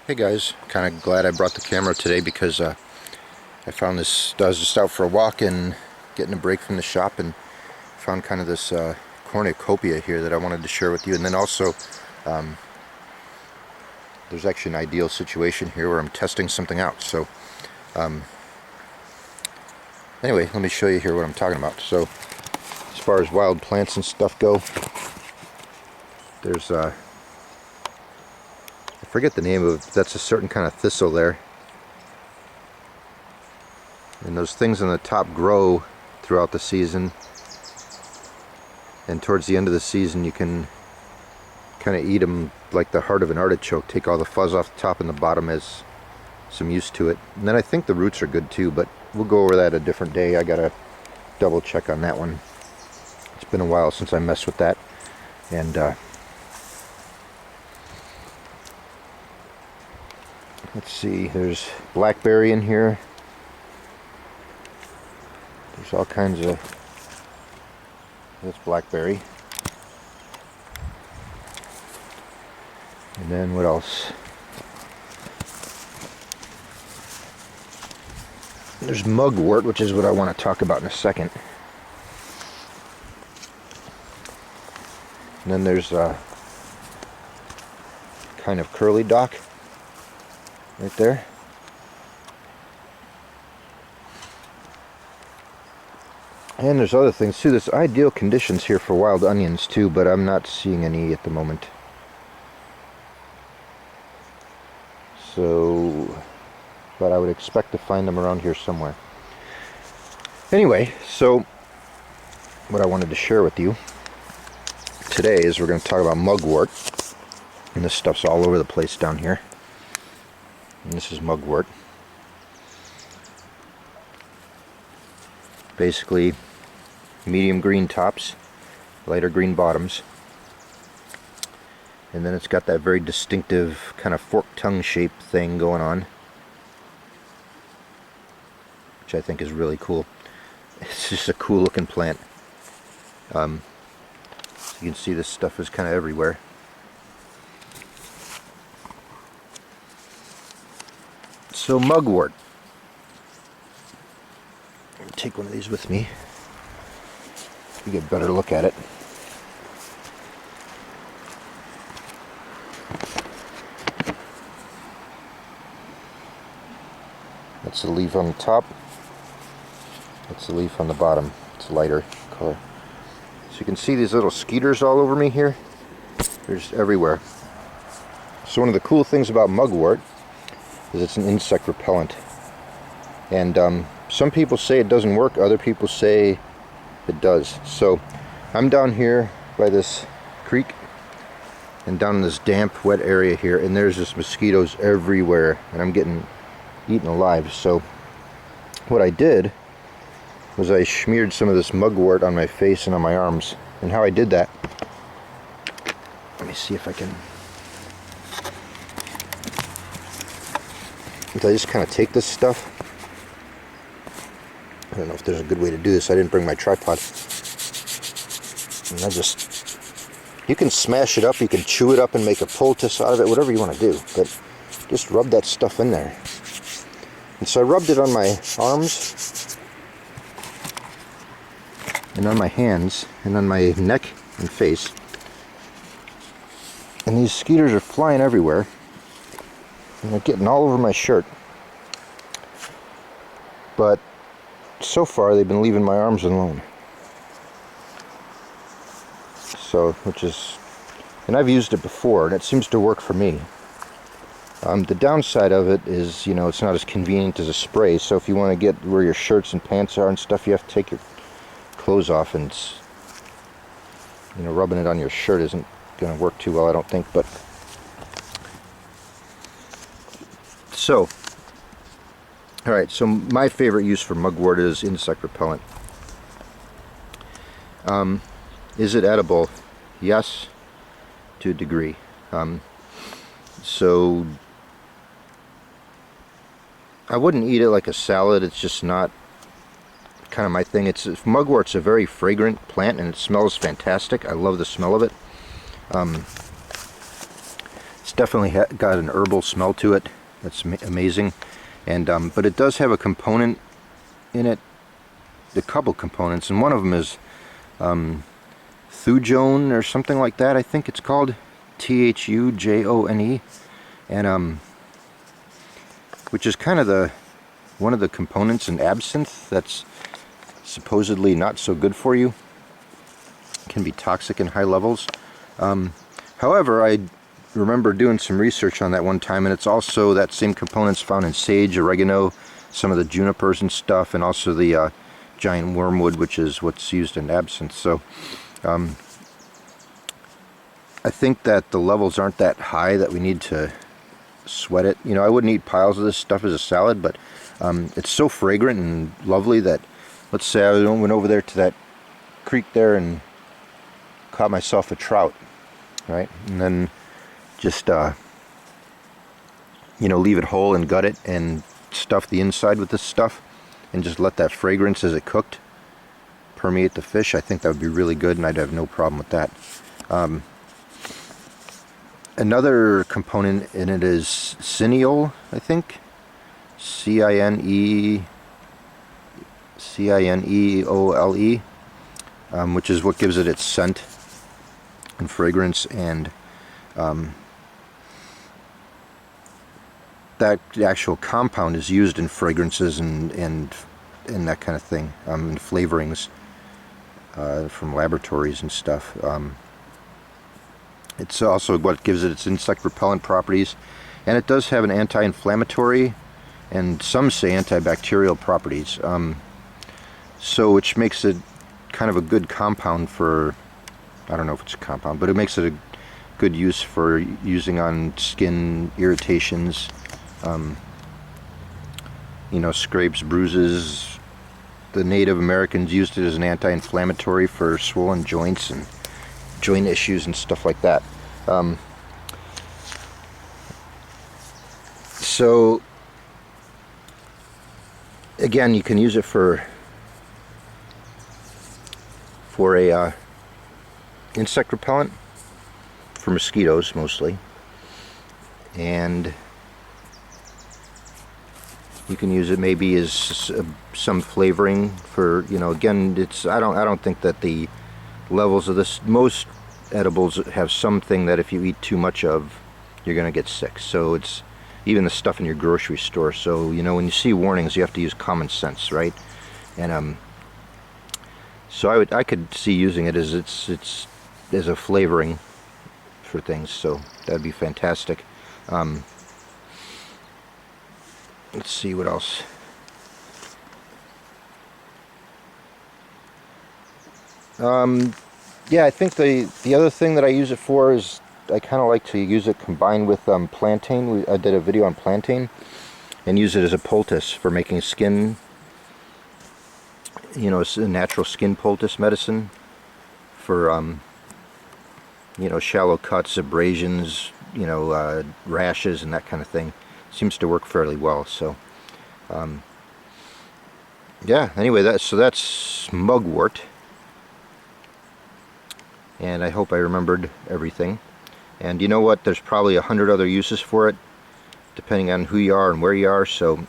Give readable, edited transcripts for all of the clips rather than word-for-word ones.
Hey guys, kind of glad I brought the camera today because I found this. I was just out for a walk and getting a break from the shop and found kind of this cornucopia here that I wanted to share with you. And then also there's actually an ideal situation here where I'm testing something out. So anyway, let me show you here what I'm talking about. So as far as wild plants and stuff go, there's I forget the name of it. That's a certain kind of thistle there, and those things on the top grow throughout the season, and towards the end of the season you can kind of eat them like the heart of an artichoke. Take all the fuzz off the top and the bottom, has some use to it. And then I think the roots are good too, but we'll go over that a different day. I gotta double check on that one. It's been a while since I messed with that. And let's see, there's blackberry in here. There's all kinds of, that's blackberry. And then what else? There's mugwort, which is what I want to talk about in a second. And then there's kind of curly dock right there. And there's other things too. There's ideal conditions here for wild onions too, but I'm not seeing any at the moment. So, but I would expect to find them around here somewhere. Anyway, so what I wanted to share with you today is we're going to talk about mugwort. And this stuff's all over the place down here. And this is mugwort. Basically medium green tops, lighter green bottoms. And then it's got that very distinctive kind of forked tongue shape thing going on, which I think is really cool. It's just a cool looking plant. So you can see this stuff is kind of everywhere. So mugwort. I'll take one of these with me. You get a better look at it. That's the leaf on the top. That's the leaf on the bottom. It's a lighter color. So you can see these little skeeters all over me here. They're just everywhere. So one of the cool things about mugwort is it's an insect repellent. And some people say it doesn't work, other people say it does. So I'm down here by this creek and down in this damp, wet area here, and there's just mosquitoes everywhere, and I'm getting eaten alive. So what I did was I smeared some of this mugwort on my face and on my arms. And how I did that, let me see if I can, I just kind of take this stuff. I don't know if there's a good way to do this. I didn't bring my tripod. And I just, you can smash it up, you can chew it up and make a poultice out of it, whatever you want to do. But just rub that stuff in there. And so I rubbed it on my arms and on my hands and on my neck and face. And these skeeters are flying everywhere. And they're getting all over my shirt. But so far they've been leaving my arms alone. So, which is, and I've used it before and it seems to work for me. The downside of it is, you know, it's not as convenient as a spray. So if you want to get where your shirts and pants are and stuff, you have to take your clothes off, and you know, rubbing it on your shirt isn't going to work too well, I don't think. But so, all right, so my favorite use for mugwort is insect repellent. Is it edible? Yes, to a degree. So I wouldn't eat it like a salad. It's just not kind of my thing. Mugwort's a very fragrant plant and it smells fantastic. I love the smell of it. It's definitely got an herbal smell to it. That's amazing. And but it does have a component in it, a couple components, and one of them is thujone or something like that. I think it's called Thujone, and which is kind of one of the components in absinthe that's supposedly not so good for you. It can be toxic in high levels. However, I remember doing some research on that one time, and it's also that same components found in sage, oregano, some of the junipers and stuff, and also the giant wormwood, which is what's used in absinthe. So I think that the levels aren't that high that we need to sweat it. You know, I wouldn't eat piles of this stuff as a salad, but it's so fragrant and lovely that, let's say I went over there to that creek there and caught myself a trout, right? And then just you know, leave it whole and gut it and stuff the inside with this stuff and just let that fragrance as it cooked permeate the fish. I think that would be really good, and I'd have no problem with that. Another component in it is cineole, I think. Cineole, which is what gives it its scent and fragrance, and that actual compound is used in fragrances and that kind of thing, and flavorings from laboratories and stuff. It's also what gives it its insect repellent properties, and it does have an anti-inflammatory and some say antibacterial properties, so which makes it kind of a good compound for, I don't know if it's a compound, but it makes it a good use for using on skin irritations, you know, scrapes, bruises. The Native Americans used it as an anti-inflammatory for swollen joints and joint issues and stuff like that. So again, you can use it for a insect repellent for mosquitoes mostly, and you can use it maybe as some flavoring for, you know, again, it's I don't think that the levels of this, most edibles have something that if you eat too much of, you're gonna get sick. So it's even the stuff in your grocery store. So, you know, when you see warnings, you have to use common sense, right? And so I could see using it as it's as a flavoring for things. So that'd be fantastic. Let's see what else. Yeah, I think the other thing that I use it for is I kind of like to use it combined with plantain. I did a video on plantain and use it as a poultice for making skin, you know, it's a natural skin poultice medicine for you know, shallow cuts, abrasions, you know, rashes and that kind of thing. Seems to work fairly well. So yeah, anyway, that's mugwort, and I hope I remembered everything. And you know what, there's probably 100 other uses for it depending on who you are and where you are. So,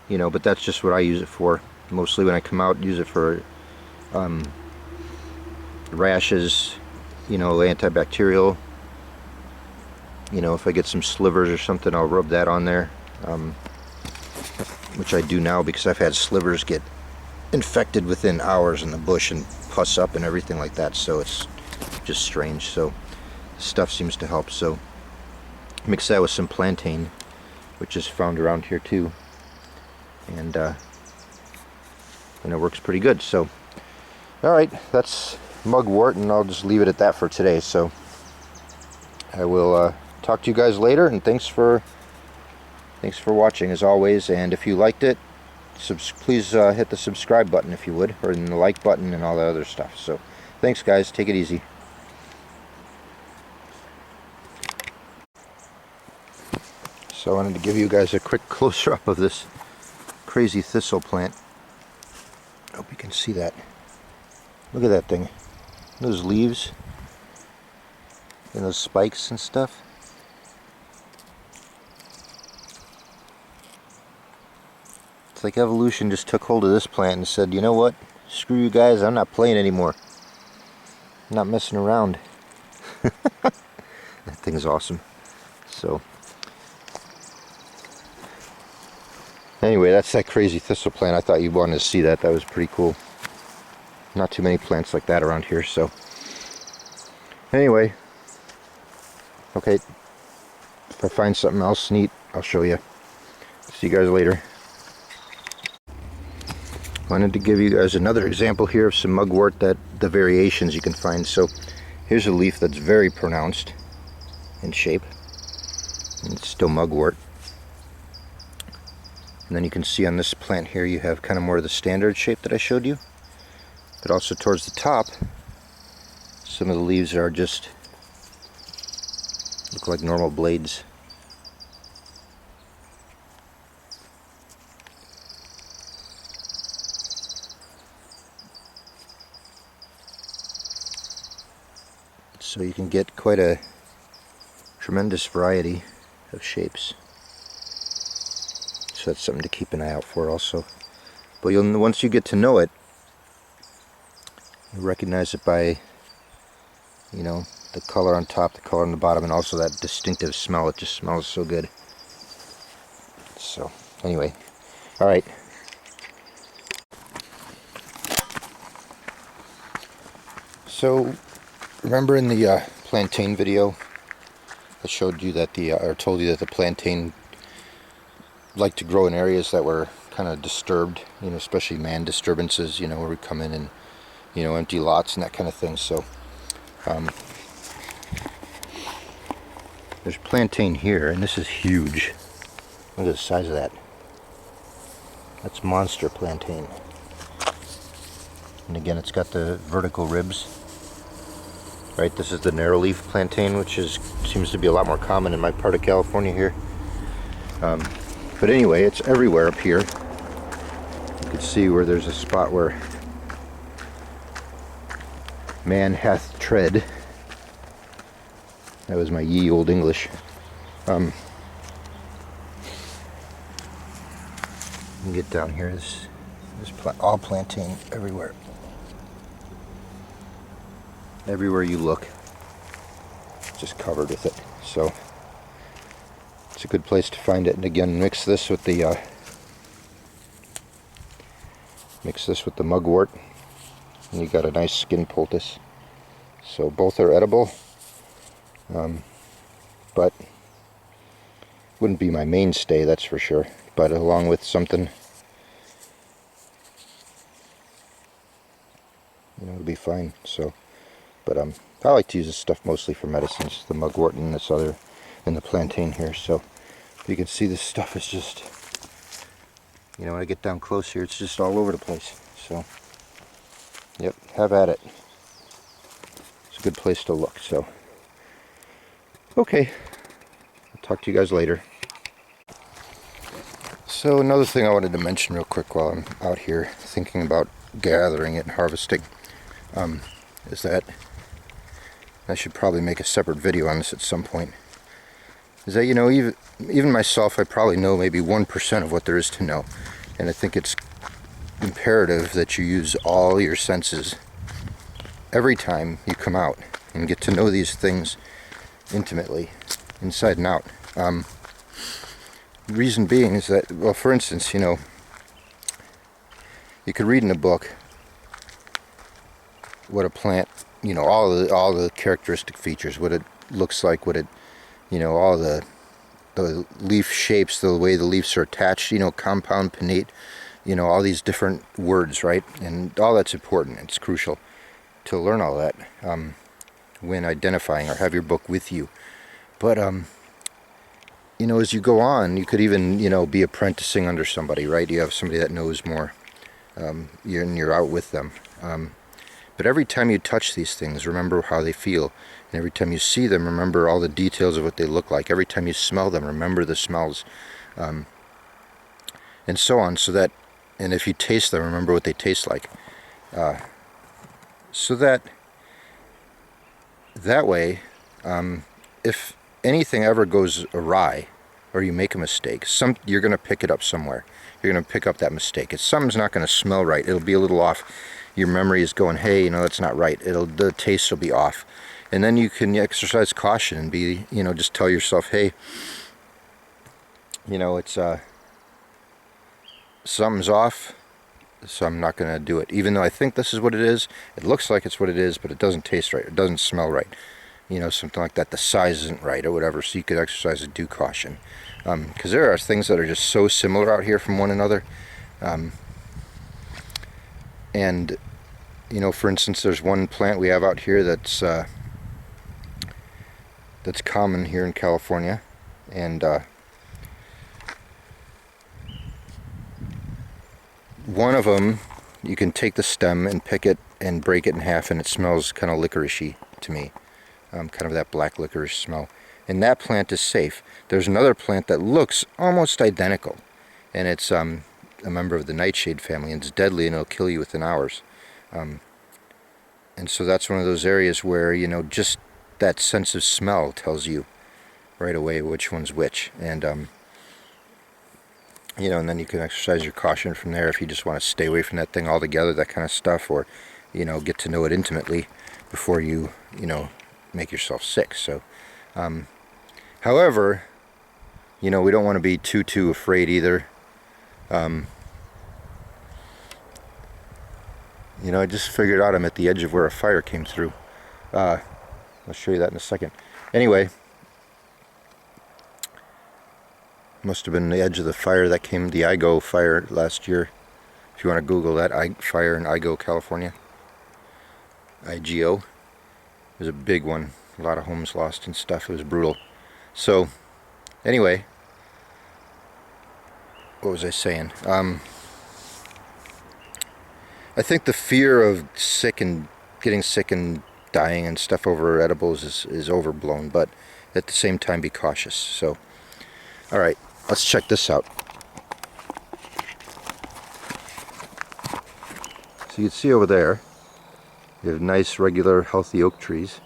you know, but that's just what I use it for. Mostly when I come out, use it for rashes, you know, antibacterial. You know, if I get some slivers or something, I'll rub that on there, which I do now because I've had slivers get infected within hours in the bush and pus up and everything like that. So it's just strange. So stuff seems to help. So mix that with some plantain, which is found around here too, and it works pretty good. So all right, that's mugwort, and I'll just leave it at that for today. So I will talk to you guys later, and thanks for watching as always. And if you liked it, please hit the subscribe button if you would, or in the like button and all that other stuff. So thanks guys, take it easy. So I wanted to give you guys a quick closer up of this crazy thistle plant. I hope you can see that. Look at that thing. Those leaves. in those spikes and stuff. It's like evolution just took hold of this plant and said, you know what, screw you guys, I'm not playing anymore. I'm not messing around. That thing's awesome. So anyway, that's that crazy thistle plant. I thought you wanted to see that. That was pretty cool. Not too many plants like that around here. So anyway, okay, if I find something else neat, I'll show you. See you guys later. Wanted to give you guys another example here of some mugwort, that the variations you can find. So here's a leaf that's very pronounced in shape, and it's still mugwort. And then you can see on this plant here you have kind of more of the standard shape that I showed you, but also towards the top some of the leaves are just look like normal blades. So you can get quite a tremendous variety of shapes. So that's something to keep an eye out for also. But once you get to know it, you recognize it by, you know, the color on top, the color on the bottom, and also that distinctive smell. It just smells so good. So anyway, all right. So remember in the plantain video, I showed you that or told you that the plantain like to grow in areas that were kind of disturbed, you know, especially man disturbances, you know, where we come in and, you know, empty lots and that kind of thing. So there's plantain here, and this is huge. Look at the size of that. That's monster plantain. And again, it's got the vertical ribs. Right, this is the narrow leaf plantain, which seems to be a lot more common in my part of California here. But anyway, it's everywhere up here. You can see where there's a spot where man hath tread. That was my ye old English. You can get down here. There's all plantain everywhere. Everywhere you look, it's just covered with it. So it's a good place to find it. And again, mix this with the mugwort, and you got a nice skin poultice. So both are edible, but wouldn't be my mainstay, that's for sure. But along with something, you know, it'll be fine. So. But I like to use this stuff mostly for medicines, the mugwort and this other, and the plantain here. So you can see this stuff is just, you know, when I get down close here, it's just all over the place. So, yep, have at it. It's a good place to look. So, okay, I'll talk to you guys later. So another thing I wanted to mention real quick while I'm out here thinking about gathering it and harvesting, is that I should probably make a separate video on this at some point. Is that, you know, even myself, I probably know maybe 1% of what there is to know. And I think it's imperative that you use all your senses every time you come out and get to know these things intimately, inside and out. Reason being is that, well, for instance, you know, you could read in a book what a plant, you know, all the characteristic features, what it looks like, what it, you know, all the leaf shapes, the way the leaves are attached, you know, compound, pinnate, you know, all these different words, right? And all that's important. It's crucial to learn all that when identifying, or have your book with you. But you know, as you go on, you could even, you know, be apprenticing under somebody, right? You have somebody that knows more, you're out with them. But every time you touch these things, remember how they feel. And every time you see them, remember all the details of what they look like. Every time you smell them, remember the smells. And so on, so that, and if you taste them, remember what they taste like. So that way, If anything ever goes awry, or you make a mistake, you're going to pick it up somewhere. You're going to pick up that mistake. Something's not going to smell right. It'll be a little off. Your memory is going, hey, you know, that's not right. The taste will be off. And then you can exercise caution and be, you know, just tell yourself, hey, you know, it's something's off, so I'm not going to do it. Even though I think this is what it is, it looks like it's what it is, but it doesn't taste right. It doesn't smell right. You know, something like that. The size isn't right or whatever, so you could exercise a due caution. Because there are things that are just so similar out here from one another. And, you know, for instance, there's one plant we have out here that's common here in California. And one of them, you can take the stem and pick it and break it in half, and it smells kind of licoricey to me. Kind of that black licorice smell. And that plant is safe. There's another plant that looks almost identical, and it's a member of the nightshade family, and it's deadly, and it'll kill you within hours. And so that's one of those areas where, you know, just that sense of smell tells you right away which one's which. And you know, and then you can exercise your caution from there if you just want to stay away from that thing altogether, that kind of stuff, or, you know, get to know it intimately before you, you know, make yourself sick. So however, you know, we don't want to be too afraid either. You know, I just figured out I'm at the edge of where a fire came through. I'll show you that in a second. Anyway, must have been the edge of the fire that came, the Igo fire last year. If you want to Google that, fire in Igo, California. IGO. It was a big one. A lot of homes lost and stuff. It was brutal. So, anyway, what was I saying? I think the fear of getting sick and dying and stuff over edibles is overblown, but at the same time, be cautious. So, all right, let's check this out. So you can see over there, you have nice, regular, healthy oak trees.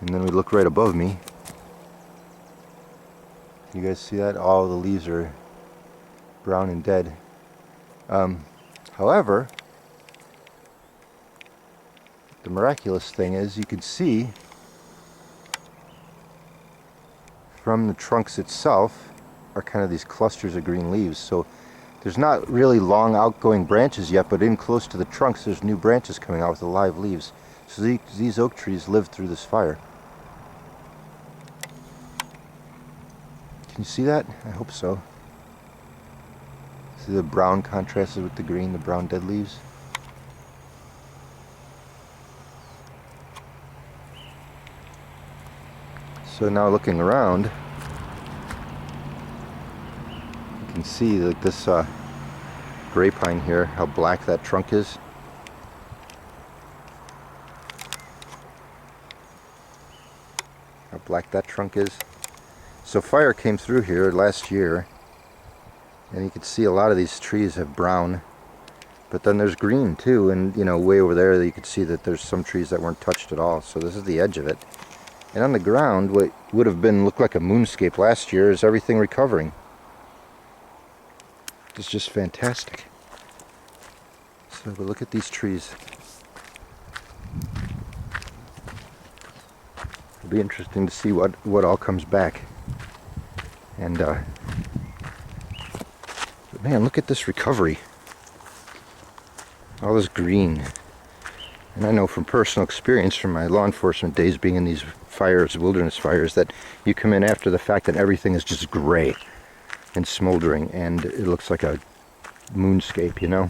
And then we look right above me. You guys see that? All the leaves are brown and dead. However, the miraculous thing is you can see from the trunks itself are kind of these clusters of green leaves. So there's not really long outgoing branches yet, but in close to the trunks there's new branches coming out with the live leaves. So these oak trees lived through this fire. Can you see that? I hope so. See the brown contrasted with the green, the brown dead leaves? So now looking around, you can see like this gray pine here, how black that trunk is. How black that trunk is. So fire came through here last year, and you can see a lot of these trees have brown, but then there's green too, and you know, way over there you can see that there's some trees that weren't touched at all. So this is the edge of it. And on the ground, what would have looked like a moonscape last year is everything recovering. It's just fantastic. So but look at these trees. It'll be interesting to see what all comes back. And but man, look at this recovery. All this green. And I know from personal experience from my law enforcement days being in these fires, wilderness fires, that you come in after the fact and everything is just gray and smoldering and it looks like a moonscape, you know.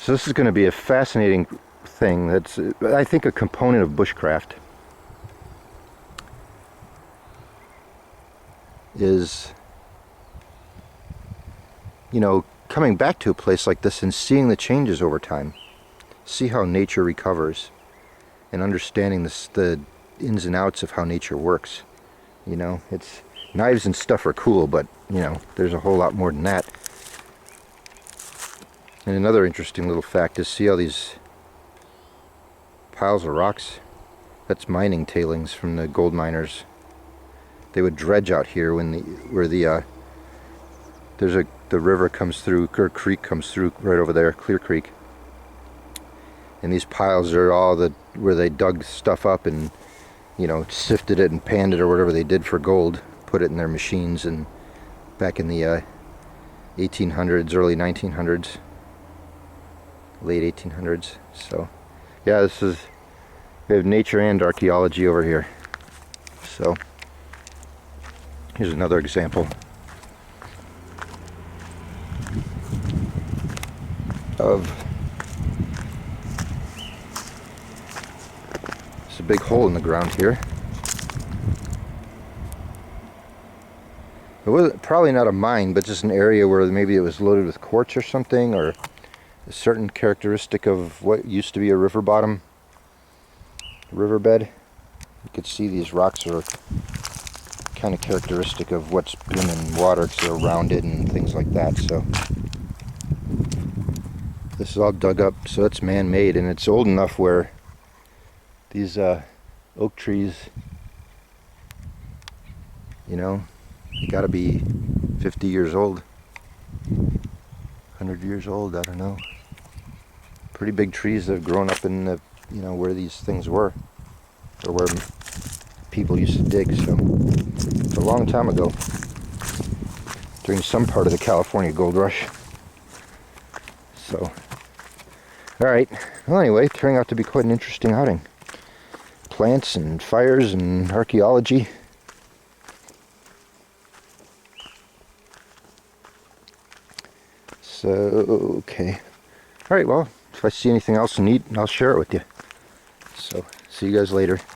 So this is going to be a fascinating thing that's, I think, a component of bushcraft. Is, you know, coming back to a place like this and seeing the changes over time. See how nature recovers and understanding the ins and outs of how nature works. You know, it's knives and stuff are cool, but you know, there's a whole lot more than that. And another interesting little fact is, see how these piles of rocks. That's mining tailings from the gold miners. They would dredge out here when the river comes through, or creek comes through right over there, Clear Creek. And these piles are all where they dug stuff up and, you know, sifted it and panned it or whatever they did for gold, put it in their machines, and back in the 1800s, early 1900s, late 1800s. So yeah, we have nature and archaeology over here. So here's another example of, there's a big hole in the ground here. It was probably not a mine, but just an area where maybe it was loaded with quartz or something, or a certain characteristic of what used to be a riverbed. You could see these rocks are kind of characteristic of what's been in water, because they're rounded and things like that. So this is all dug up, so it's man-made, and it's old enough where these oak trees, you know, they gotta be 50 years old, 100 years old, I don't know. Pretty big trees that have grown up in the, you know, where these things were, or where people used to dig. So it's a long time ago, during some part of the California gold rush. So, alright, well anyway, turning out to be quite an interesting outing. Plants and fires and archaeology. So, okay. Alright, well, if I see anything else neat, I'll share it with you. So, see you guys later.